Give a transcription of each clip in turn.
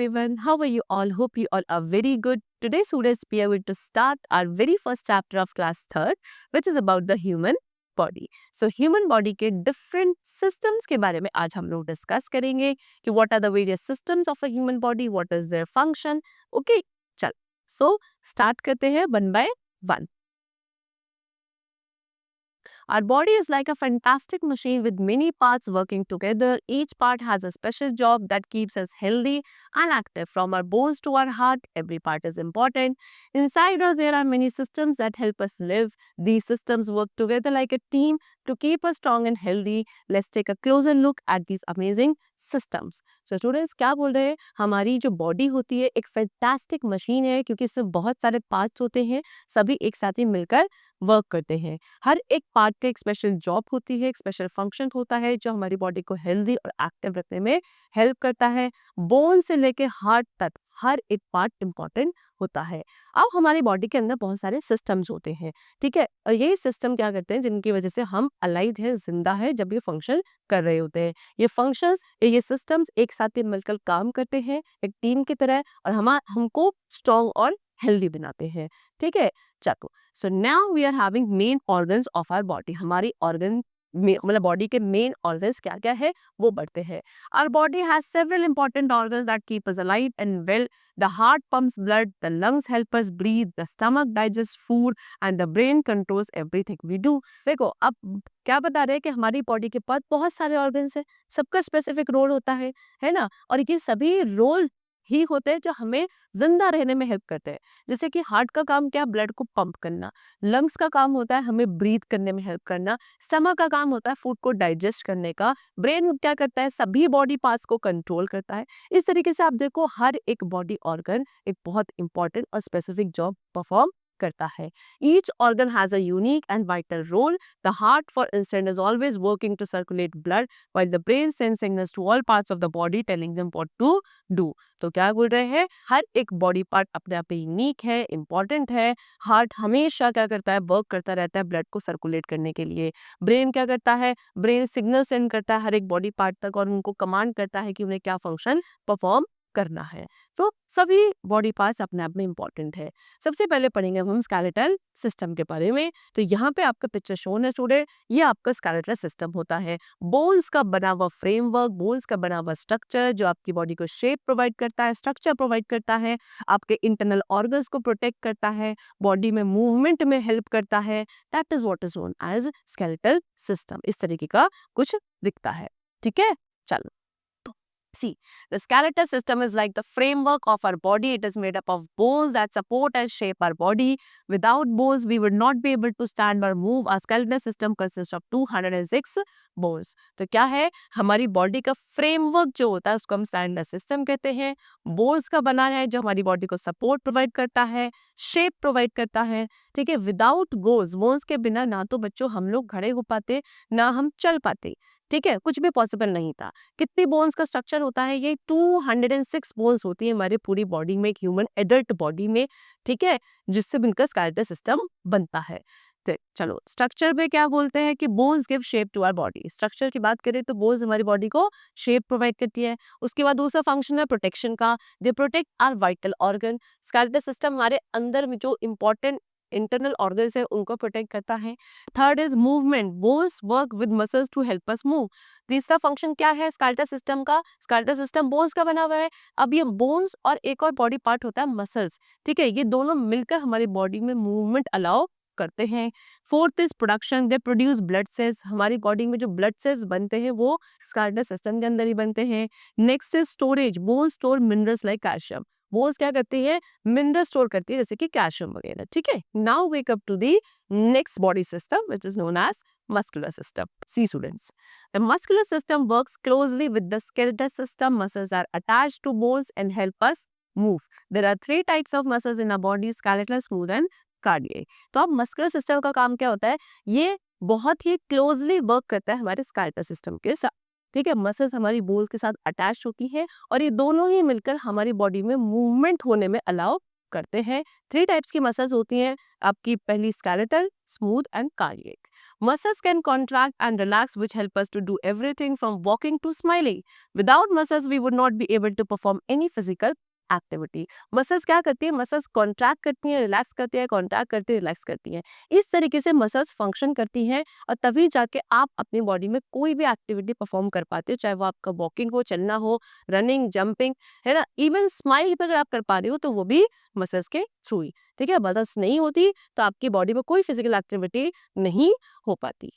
everyone. How are you all? Hope you all are very good. Today, students, we are going to start our very first chapter of class 3rd, which is about the human body. So, human body के different systems के बारे में आज हम लोग discuss करेंगे कि what are the various systems of a human body, what is their function. Okay, चल. So, start करते हैं one by one. Our body is like a fantastic machine with many parts working together. Each part has a special job that keeps us healthy and active. From our bones to our heart, every part is important. Inside us, there are many systems that help us live. These systems work together like a team to keep us strong and healthy. Let's take a closer look at these amazing systems. So students, क्या बोल रहे हैं? हमारी जो body होती है एक fantastic machine है क्योंकि इसमें बहुत सारे पार्ट्स होते हैं, सभी एक साथ ही मिलकर वर्क करते हैं. हर एक पार्ट का एक स्पेशल जॉब होती है, एक स्पेशल फंक्शन होता है जो हमारी बॉडी को हेल्दी और एक्टिव रखने में हेल्प करता है. बोन से लेके हार्ट तक हर एक पार्ट इम्पॉर्टेंट होता है. अब हमारी बॉडी के अंदर बहुत सारे सिस्टम्स होते हैं, ठीक है, और यही सिस्टम क्या करते हैं जिनकी वजह से हम अलाइव है, जिंदा है जब ये फंक्शन कर रहे होते हैं. ये फंक्शंस, ये सिस्टम्स एक साथ ही मिलकर काम करते हैं एक टीम की तरह और हमको स्ट्रॉन्ग और हेल्दी बनाते हैं. ठीक है, चलो. So now we are having main organs of our body. हमारी ऑर्गन में मतलब बॉडी के मेन ऑर्गन्स क्या क्या है वो बढ़ते हैं. Our body has several important organs that keep us alive and well. The heart pumps blood, the lungs help us breathe, the stomach digest food and the brain controls everything we do. देखो अब क्या बता रहे हैं कि हमारी body के पास बहुत सारे ऑर्गन्स हैं, सबका स्पेसिफिक रोल होता है ना, और ये सभी रोल ही होते हैं जो हमें जिंदा रहने में हेल्प करते हैं. जैसे कि हार्ट का काम क्या, ब्लड को पंप करना. लंग्स का काम होता है हमें ब्रीथ करने में हेल्प करना. स्टमक का काम होता है फूड को डाइजेस्ट करने का. ब्रेन क्या करता है, सभी बॉडी पार्ट्स को कंट्रोल करता है. इस तरीके से आप देखो हर एक बॉडी ऑर्गन एक बहुत इंपॉर्टेंट और स्पेसिफिक जॉब परफॉर्म करता है. Each organ has a unique and vital role. The heart for instance is always working to circulate blood while the brain sends signals to all parts of the body telling them what to do. तो क्या बोल रहे हैं, हर एक body part अपने आप में unique है, इंपॉर्टेंट है. हार्ट हमेशा क्या करता है, वर्क करता रहता है ब्लड को सर्कुलेट करने के लिए. ब्रेन क्या करता है, ब्रेन सिग्नल सेंड करता है हर एक बॉडी पार्ट तक और उनको कमांड करता है कि उन्हें क्या फंक्शन परफॉर्म करना है. तो सभी बॉडी पार्ट्स अपने आप में इंपॉर्टेंट है. सबसे पहले पढ़ेंगे हम स्केलेटल सिस्टम के बारे में. तो यहाँ पे आपका पिक्चर शोन है स्टूडेंट, ये आपका स्केलेटल सिस्टम होता है. बोन्स का बना हुआ फ्रेमवर्क, बोन्स का बना हुआ स्ट्रक्चर जो आपकी बॉडी को शेप प्रोवाइड करता है, स्ट्रक्चर प्रोवाइड करता है, आपके इंटरनल ऑर्गन्स को प्रोटेक्ट करता है, बॉडी में मूवमेंट में हेल्प करता है. That is what is known as skeletal system. इस तरीके का कुछ दिखता है. ठीक है, चलो. See, the skeletal system is like the framework of our body. It is made up of bones that support and shape our body. Without bones, we would not be able to stand or move. Our skeletal system consists of 206 bones. तो क्या है, हमारी body का framework जो होता है उसको हम स्टैंडर्ड सिस्टम कहते हैं. बोन्स का बना है जो हमारी बॉडी को सपोर्ट प्रोवाइड करता है, शेप प्रोवाइड करता है. ठीक है, विदाउट बोन्स के बिना ना तो बच्चों हम लोग खड़े हो पाते ना हम चल पाते. ठीक है, कुछ भी पॉसिबल नहीं था. कितनी बोन्स का स्ट्रक्चर होता है, ये 206 बोन्स होती है हमारी पूरी बॉडी में, एक ह्यूमन एडल्ट बॉडी में. ठीक है, जिससे इनका स्केलेटल सिस्टम बनता है. तो चलो स्ट्रक्चर में क्या बोलते हैं कि bones give shape to our body. Structure की बात करें तो बोन्स हमारी बॉडी को शेप प्रोवाइड करती है. उसके बाद दूसरा फंक्शन है प्रोटेक्शन का. They protect our vital organ. Skeletal system हमारे अंदर में जो इंपॉर्टेंट इंटरनल ऑर्गन्स है उनको प्रोटेक्ट करता है. Third is movement. Bones work with muscles to help us move. तीसरा फंक्शन क्या है स्केलेटल सिस्टम का, स्केलेटल सिस्टम बोन्स का बना हुआ है. अब ये बोन्स और एक और बॉडी पार्ट होता है मसल्स. ठीक है, ये दोनों मिलकर हमारी बॉडी में मूवमेंट अलाउ करते हैं. Fourth is production. They produce blood cells. हमारी बॉडी में जो ब्लड सेल्स बनते हैं वो स्केलेटल सिस्टम के अंदर ही बनते हैं. Next is storage. Bones store minerals like calcium. Bones क्या करती है, मिनरल स्टोर करती है जैसे कि कैल्शियम वगैरह. ठीक है, now wake up to the next body system which is known as muscular system. See students, the muscular system works closely with the skeletal system. Muscles are attached to bones and help us move. There are 3 types of muscles in our body: skeletal, smooth and cardiac. तो अब muscular system का काम क्या होता है, ये बहुत ही closely work करता है हमारे skeletal system के साथ. ठीक है, मसल्स हमारी बोन्स के साथ अटैच होती है और ये दोनों ही मिलकर हमारी बॉडी में मूवमेंट होने में अलाउ करते हैं। 3 टाइप्स की मसल्स होती हैं आपकी, पहली skeletal, smooth and cardiac. Muscles can contract and relax, which help us to do everything from walking to smiling. Without muscles, we would not be able to perform any physical activity. Muscles क्या करती है, muscles contract करती हैं, relax करती है, contract करती है, relax करती हैं। इस तरीके से मसल्स फंक्शन करती हैं और तभी जाके आप अपनी बॉडी में कोई भी एक्टिविटी परफॉर्म कर पाते हो, चाहे वो आपका वॉकिंग हो, चलना हो, रनिंग, जंपिंग, है ना। इवन स्माइल भी अगर आप कर पा रहे हो तो वो भी मसल्स के थ्रू ही। ठीक है, मसल्स नहीं होती तो आपकी बॉडी में कोई फिजिकल एक्टिविटी नहीं हो पाती।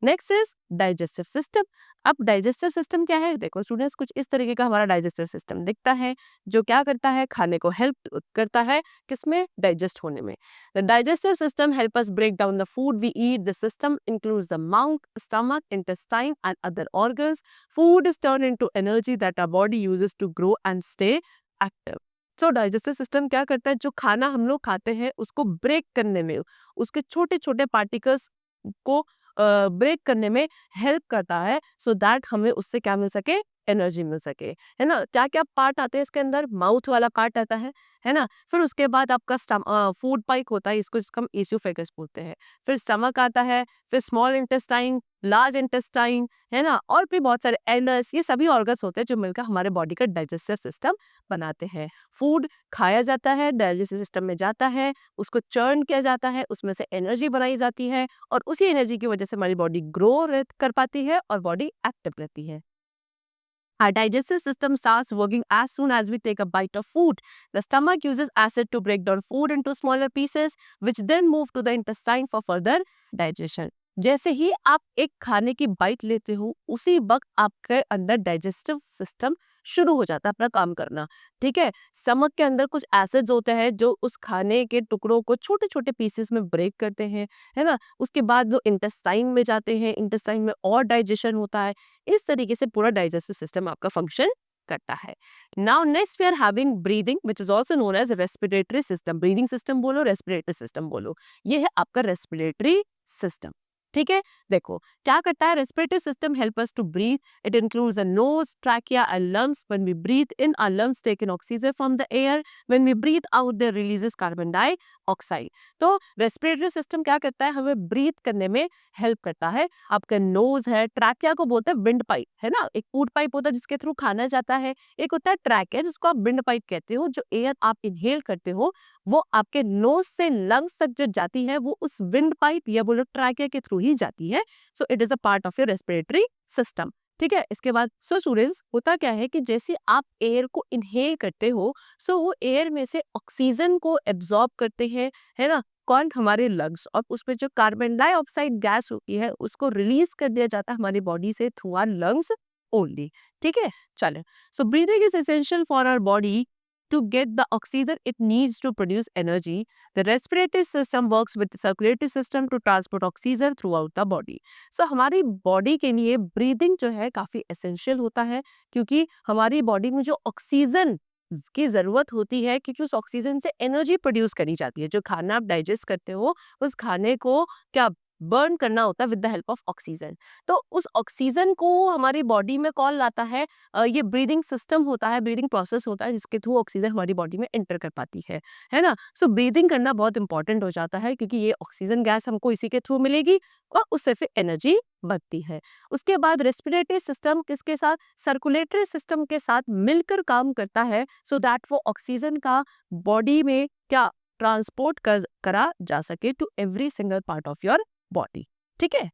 Next is digestive system. अब डाइजेस्टिव सिस्टम क्या है, देखो स्टूडेंट्स, कुछ इस तरीके का हमारा डाइजेस्टिव सिस्टम दिखता है, जो क्या करता है, खाने को हेल्प करता है किसमें, डाइजेस्ट होने में। The digestive system help us break down the food we eat. The system includes the mouth, stomach, intestine and other organs. Food is turn into energy that our body uses to grow and stay active. So digestive system क्या करता है, जो खाना हम लोग खाते हैं उसको ब्रेक करने में, उसके छोटे छोटे पार्टिकल्स को ब्रेक करने में हेल्प करता है, सो दैट हमें उससे क्या मिल सके, एनर्जी मिल सके, है ना। क्या क्या पार्ट आते हैं इसके अंदर, माउथ वाला पार्ट आता है ना। फिर उसके बाद आपका फूड पाइप होता है, जिसको हम एसोफेगस बोलते हैं। फिर स्टमक आता है, फिर स्मॉल इंटेस्टाइन, लार्ज इंटेस्टाइन, है ना, और भी बहुत सारे एनस, ये सभी ऑर्गन्स होते हैं जो मिलकर हमारे बॉडी का डाइजेस्टिव सिस्टम बनाते हैं। फूड खाया जाता है, डाइजेस्टिव सिस्टम में जाता है, उसको चर्न किया जाता है, उसमें से एनर्जी बनाई जाती है और उसी एनर्जी की वजह से हमारी बॉडी ग्रो कर पाती है और बॉडी एक्टिव रहती है। Our digestive system starts working as soon as we take a bite of food. The stomach uses acid to break down food into smaller pieces, which then move to the intestine for further digestion. जैसे ही आप एक खाने की bite लेते हो, उसी वक्त आपके अंदर डाइजेस्टिव सिस्टम शुरू हो जाता है अपना काम करना। ठीक है, स्टमक के अंदर कुछ एसिड्स होते हैं जो उस खाने के टुकड़ों को छोटे छोटे पीसेस में ब्रेक करते हैं, है ना। उसके बाद वो इंटेस्टाइन में जाते हैं, इंटेस्टाइन में और डाइजेशन होता है। इस तरीके से पूरा डाइजेस्टिव सिस्टम आपका फंक्शन करता है। Now next we are having breathing, which is also known as respiratory system. Breathing system बोलो, रेस्पिरेटरी सिस्टम बोलो, ये है आपका रेस्पिरेटरी सिस्टम। ठीक है, देखो क्या करता है, respiratory system help us to breathe. It includes the nose, trachea and lungs. When we breathe in, our lungs take in oxygen from the air. When we breathe out, they releases carbon dioxide. तो respiratory system क्या करता है, हमें breathe करने में help करता है। आपका नोज है, ट्रैकिया को बोलते हैं विंड पाइप, है ना। एक फूड पाइप होता है जिसके थ्रू खाना जाता है, एक होता है ट्रैकिया जिसको आप विंड पाइप कहते हो। जो एयर आप इनहेल करते हो वो आपके नोज से लंग्स तक जो जाती है वो उस विंड पाइप या बोलो ट्रैकिया के थ्रू ही जाती है। So it is a part of your respiratory system. ठीक है, इसके बाद सो स्टूडेंट्स, होता क्या है कि जैसे आप एयर को इनहेल करते हो, सो वो एयर में से ऑक्सीजन को एब्जॉर्ब करते हैं, है ना, कौन, हमारे लंग्स, और उसमें जो कार्बन डाइऑक्साइड गैस होती है उसको रिलीज कर दिया जाता है हमारी बॉडी से थ्रू आवर लंग्स ओनली। ठीक है, चलो, so breathing is essential for our body to get the oxygen it needs to produce energy. The respiratory system works with the circulatory system to transport oxygen throughout the body. So हमारी body के लिए breathing जो है काफ़ी essential होता है, क्योंकि हमारी बॉडी में जो ऑक्सीजन की ज़रूरत होती है, क्योंकि उस ऑक्सीजन से एनर्जी प्रोड्यूस करी जाती है। जो खाना आप डाइजेस्ट करते हो उस खाने को क्या बर्न करना होता है with the help of oxygen. तो उस ऑक्सीजन को हमारी बॉडी में कौन लाता है, ये ब्रीदिंग सिस्टम होता है, ब्रीदिंग प्रोसेस होता है जिसके थ्रू ऑक्सीजन हमारी बॉडी में एंटर कर पाती है ना। सो ब्रीदिंग करना बहुत इंपॉर्टेंट हो जाता है, क्योंकि ये ऑक्सीजन गैस हमको इसी के थ्रू मिलेगी और उससे फिर एनर्जी बनती है। उसके बाद रेस्पिरेटरी सिस्टम किसके साथ, सर्कुलेटरी सिस्टम के साथ मिलकर काम करता है, सो दैट वो ऑक्सीजन का बॉडी में क्या ट्रांसपोर्ट करा जा सके to every single part of your body. ठीक है,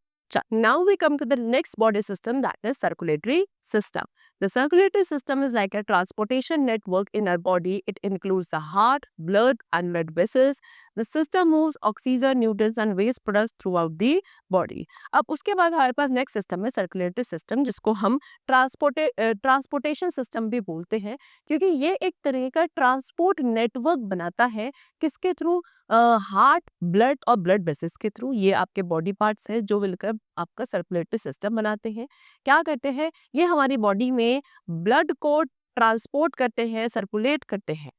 now we come to the next body system, that is circulatory system. The circulatory system is like a transportation network in our body. It includes the heart, blood and blood vessels. The system moves oxygen, nutrients and waste products throughout the body. अब उसके बाद हमारे पास next system है circulatory system, जिसको हम transportation system भी बोलते हैं, क्योंकि ये एक तरह का ट्रांसपोर्ट नेटवर्क बनाता है। किसके थ्रू, हार्ट, ब्लड और ब्लड वेसल्स के थ्रू। ये आपके बॉडी पार्ट्स हैं जो मिलकर आपका सर्कुलेटरी सिस्टम बनाते हैं। क्या करते हैं, ये हमारी बॉडी में ब्लड को ट्रांसपोर्ट करते हैं, सर्कुलेट करते हैं।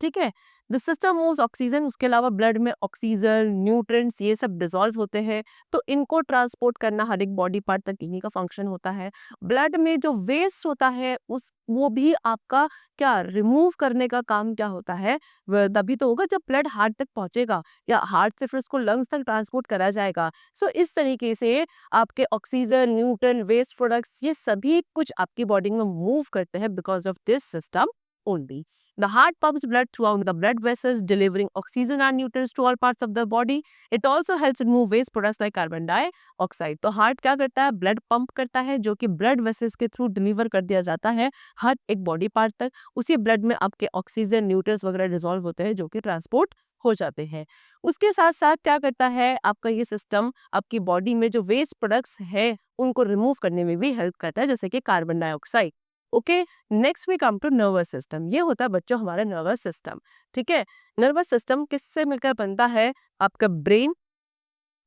ठीक है, द सिस्टम मूव्स ऑक्सीजन, उसके अलावा ब्लड में ऑक्सीजन, न्यूट्रिएंट्स ये सब डिसॉल्व होते हैं, तो इनको ट्रांसपोर्ट करना हर एक बॉडी पार्ट तक इन्हीं का फंक्शन होता है। ब्लड में जो वेस्ट होता है उस वो भी आपका क्या रिमूव करने का काम क्या होता है, तभी तो होगा जब ब्लड हार्ट तक पहुंचेगा या हार्ट से फिर उसको लंग्स तक ट्रांसपोर्ट करा जाएगा। सो इस तरीके से आपके ऑक्सीजन, न्यूट्रन, वेस्ट प्रोडक्ट्स ये सभी कुछ आपकी बॉडी में मूव करते हैं because of this system only. The heart pumps blood throughout the blood vessels, delivering oxygen and nutrients to all parts of the body. It also helps remove waste products like carbon dioxide. तो heart क्या करता है, blood pump करता है जो कि blood vessels के through deliver कर दिया जाता है हर एक बॉडी पार्ट तक। उसी ब्लड में आपके ऑक्सीजन, न्यूट्रिएंट्स वगैरह डिसॉल्व होते हैं जो कि ट्रांसपोर्ट हो जाते हैं। उसके साथ साथ क्या करता है आपका ये सिस्टम, आपकी बॉडी में जो वेस्ट प्रोडक्ट्स है उनको रिमूव करने में भी हेल्प करता है, जैसे कि carbon dioxide. Okay, next we come to nervous system. ये होता है बच्चों हमारा नर्वस सिस्टम। ठीक है, नर्वस सिस्टम किससे मिलकर बनता है, आपका ब्रेन,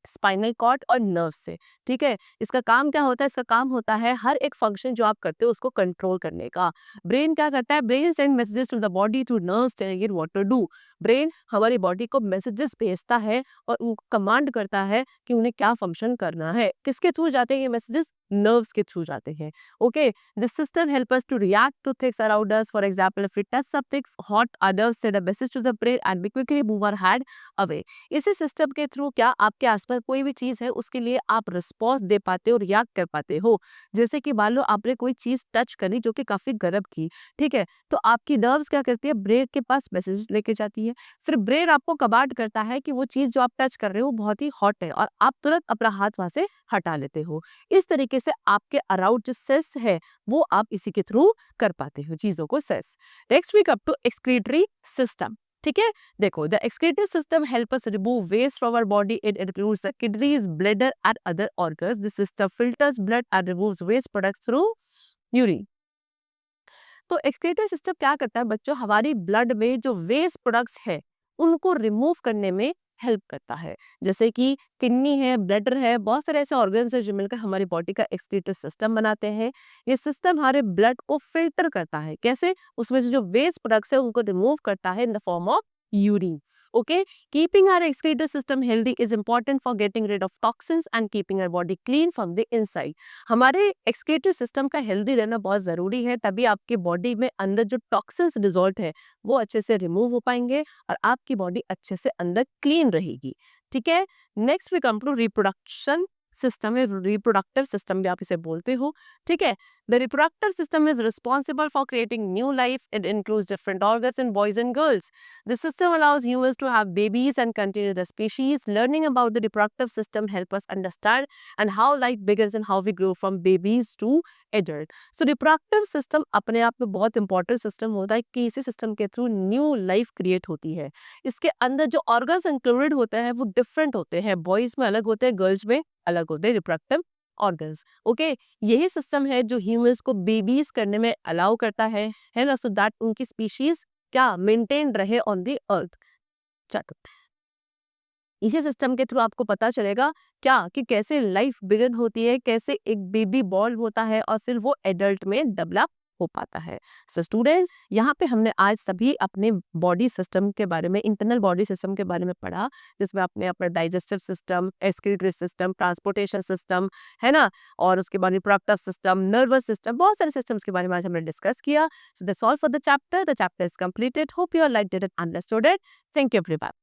स्पाइनल कॉर्ड और नर्व से। ठीक है, इसका काम क्या होता है, इसका काम होता है हर एक फंक्शन जो आप करते हो उसको कंट्रोल करने का। ब्रेन क्या करता है, brain send messages to the body through nerves telling it what to do. Brain हमारी बॉडी को मैसेजेस भेजता है और उनको कमांड करता है कि उन्हें क्या फंक्शन करना है। किसके थ्रू जाते हैं ये मैसेजेस, नर्व्स के थ्रू जाते हैं। Okay, this system help us to react to things around us. For example, if we touch something hot, others send a message to the brain and we quickly move our hand away. इसी system के through क्या आपके आसपास कोई भी चीज है उसके लिए आप रिस्पॉन्स दे पाते हो, रिएक्ट कर पाते हो। जैसे कि मान लो आपने कोई चीज टच करी जो कि काफी गर्म की, ठीक है, तो आपकी नर्व्स क्या करती है, ब्रेन के पास मैसेज लेके जाती है। फिर ब्रेन आपको कमांड करता है कि वो चीज जो आप टच कर रहे हो बहुत ही हॉट है और आप तुरंत अपना हाथ वहां से हटा लेते हो। इस तरीके से आपके अराउंड जो सेंस है वो आप इसी के थ्रू कर पाते हो चीजों को sense. Next we come to excretory system. ठीक है, देखो, the excretory system help us remove waste from our body. It includes the kidneys, bladder and other organs. The system filters blood and removes waste products through urine. तो excretory system क्या करता है बच्चों, हमारी blood में जो waste products है उनको रिमूव करने में हेल्प करता है। जैसे कि किडनी है, ब्लडर है, बहुत सारे ऐसे ऑर्गन्स हैं जो मिलकर हमारी बॉडी का एक्सक्रीटरी सिस्टम बनाते हैं। ये सिस्टम हमारे ब्लड को फिल्टर करता है। कैसे, उसमें से जो वेस्ट प्रोडक्ट्स है उनको रिमूव करता है in the form of urine. Okay, keeping our excretory system healthy is important for getting rid of toxins and keeping our body clean from the inside. हमारे excretory system का healthy रहना बहुत ज़रूरी है, तभी आपकी बॉडी में अंदर जो टॉक्सिन्स डिजॉल्व है वो अच्छे से रिमूव हो पाएंगे और आपकी बॉडी अच्छे से अंदर क्लीन रहेगी। ठीक है, next we come to reproduction system है, रिप्रोडक्टिव सिस्टम भी आप इसे बोलते हो। ठीक है, the reproductive system is responsible for creating new life. It includes different organs in boys and girls. The system allows humans to have babies and continue the species. Learning about the reproductive system help us understand and how life begins and how we grow from babies to adult. So reproductive system अपने आप में बहुत important system होता है कि इसी system के through new life create होती है। इसके अंदर जो organs included होते हैं वो different होते हैं, boys में अलग होते हैं, girls में अलग होते हैं reproductive ऑर्गन्स। ओके, यही सिस्टम है जो ह्यूमंस को बेबीज करने में अलाउ करता है ना, सो दैट उनकी स्पीशीज क्या मेंटेन रहे ऑन दी अर्थ। चलो, इसी सिस्टम के थ्रू आपको पता चलेगा क्या कि कैसे लाइफ बिगिन होती है, कैसे एक बेबी बॉर्न होता है और फिर वो एडल्ट में डेवलप हो पाता है। सो स्टूडेंट्स, यहाँ पे हमने आज सभी अपने बॉडी सिस्टम के बारे में, इंटरनल बॉडी सिस्टम के बारे में पढ़ा, जिसमें आपने अपना digestive system, excretory system, transportation system, है ना, और उसके बाद रिप्रोडक्टिव सिस्टम, नर्वस सिस्टम, बहुत सारे सिस्टम्स के बारे में आज हमने डिस्कस किया। So that's all for the chapter is completed. Hope you are like did understood it. Thank you everyone.